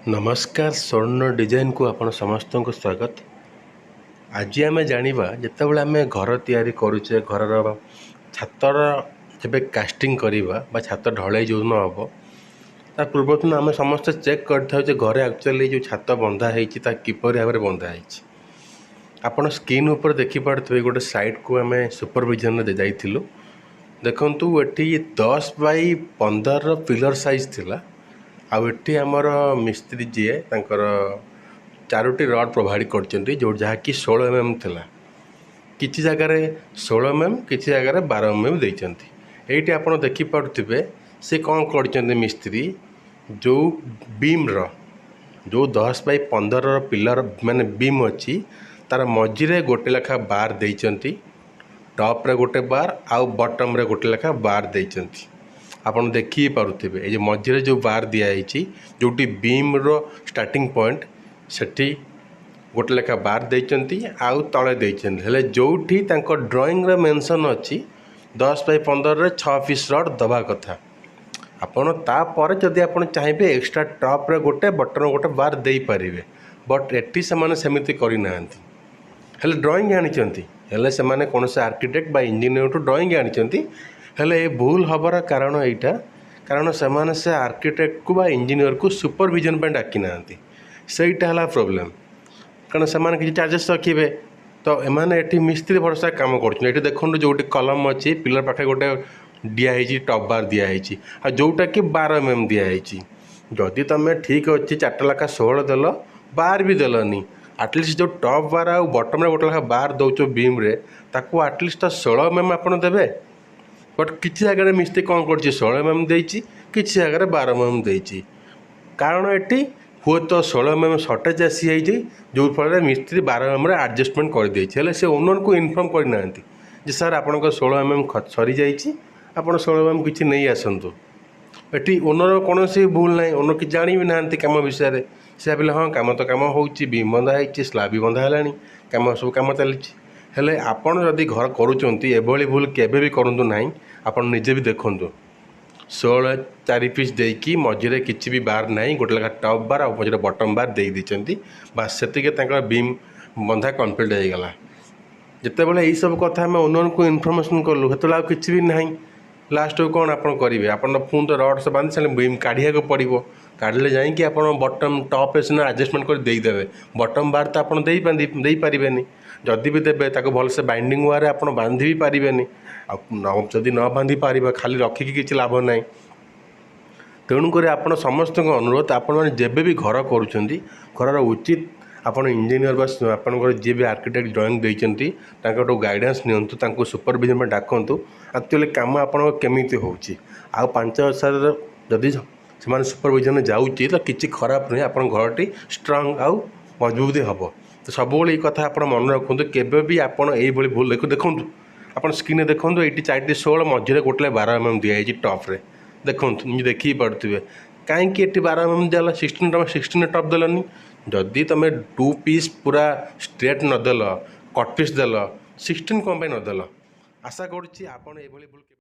नमस्कार स्वर्ण डिजाइन को आपण समस्त को स्वागत। आज आम जाना जितेबाला आम घर तैयारी करुचे घर छातर जब कास्टिंग करवा छात ढलाई जो दिन हम ता पूर्व आम समस्त चेक कर घरे एक्चुअली जो छात बंधा किपर भाव में बंधा आप स्क्रीन उपर देखिपे गोटे साइड को आम सुपरविजन जाइलु देखु ये 10 बाई 15 पिलर साइज थिला आउे आमर मिस्त्री जीए तांकर 4टी रड प्रोवाइड कर जो जहाँकि 16 mm थिला किसी जगार 16 mm किसी जगार 12 mm देइचंती। एइटी आपण देखि पड़ुथिबे से कौन कर मिस्त्री जो बीम जो 10 बाई 15 पिलर माने बीम अच्छी तार मझिरे गोटे लेखा बार देइचंती टॉप रे गोटे बार आउ बॉटम रे गोटे लेखा बार देइचंती। आपन देखि पारुथिबे ए जे मझिरे जो बार दिया आइछि जोटी बीम रो स्टार्टिंग पॉइंट सेठी गोटे लेखा बार देइचंती आउ तळे देइचंती हेले जोठी तांको ड्राइंग रे मेंशन अछि 10 बाई 15 रे 6 पीस रड दबा कथा आपन ता पर जदी आपन चाहिबे एक्स्ट्रा टॉप रे गोटे बॉटम रे गोटे बार देई परिबे बट एठी से माने समिति करि नांती हेले ड्राइंग आनिचंती हेले से माने कोनसे आर्किटेक्ट बा इंजीनियर टू ड्राइंग आनिचंती हेले भूल हबार कारण एटा कारण से आर्किटेक्ट को बा इंजीनियर को सुपरविजन पे डाकी ना सेटा है प्रोब्लेम कारण से किसी चार्जेस रखिए तो एमाने एठी मिस्त्री भरोसा काम कर देखो जो कलम अच्छी पिलर पाखे गोटे दिखाई टॉप बार दिखाई आ जोटा कि 12 mm दिखाई जदि तुम ठीक अच्छे 4 लाखा 16 देल बार भी देलनी आटलिस्ट जो टॉप बार आ बटम गोटे लेखा बार दौच बीम रे ताकू आटलिस्ट 16 mm आप देवे बट किसी जगह मिस्त्री कौन कर 16 mm देछि किसी जगह 12 mm देछि कारण एटी हुए तो 16 mm सर्टेज आसी जो फल मिस्त्री 12 mm एडजस्टमेंट कर देछि से ओनर को इनफॉर्म करना जे सर आपन 16 mm सरी जाइछि आपन 16 mm किछि नहीं आसंतु एटी ओनर कौन भूल ना ओनर कि जानी भी ना कम विषय से भाई हाँ कम तो कम हो बीम बंधा है स्लाब भी बंधा है कम सब कम चली हेले आपन जदि घर करुचंती एभली भूल केबे भी करंतु नाही आपन निजे भी देखंतु 16 4 पीस देकी मझिरे किछि भी बार नाही गोटे लगा टॉप बार और मझिरे बॉटम बार देई दिचंती बस सेतिके तांकर बीम बंधा कंप्लीट हो गला जते बेले एई सब कथा हम ओनर को इन्फॉर्मेशन करलु हेतला किछि भी नाही लास्ट कौन आप करेंगे आपन फोन तो रड से बांधि सारे बीम काढ़िया को पड़ो काढ़ले जाकि आप बटम टॉप रे सिना एडजस्टमेंट कर देदेवे बटम बार तो आपड़ दे पारे जदि भी देवे ताको भल से बाइंडिंग वारे आप बांधि भी पारे जदि न बांधि पार खाली रखिकी किसी लाभ ना तेणुक आप समस्त अनुरोध आपण जब भी घर करुँच घर उचित आपन इंजीनियर बस आपंकर जी भी आर्किटेक्ट ड्राइंग देइचंती तांको गाइडेंस नियंतु तांको सुपरविजन में डाकंतु एक्चुअली काम आपन केमिति होउची आ 5,000 जदि से सुपरविजन जाऊँगी तो किसी खराब नहीं आप घरटी स्ट्रांग आउ मजबूत हम तो सब ये कथा आप मन रखु केबे भी आपन एई भली भूल देखु आप स्क्रीन देखो ये 4टी 16 मझे गोटे 12 mm दिखाई टॉप रे देखो देखी पारे कहीं 12 mm दिला 16 टॉप देलनी जदि तुम 2 पीस पूरा स्ट्रेट नदेल कट पीस देल 16 कौन नदेल आशा करुँच आप भूल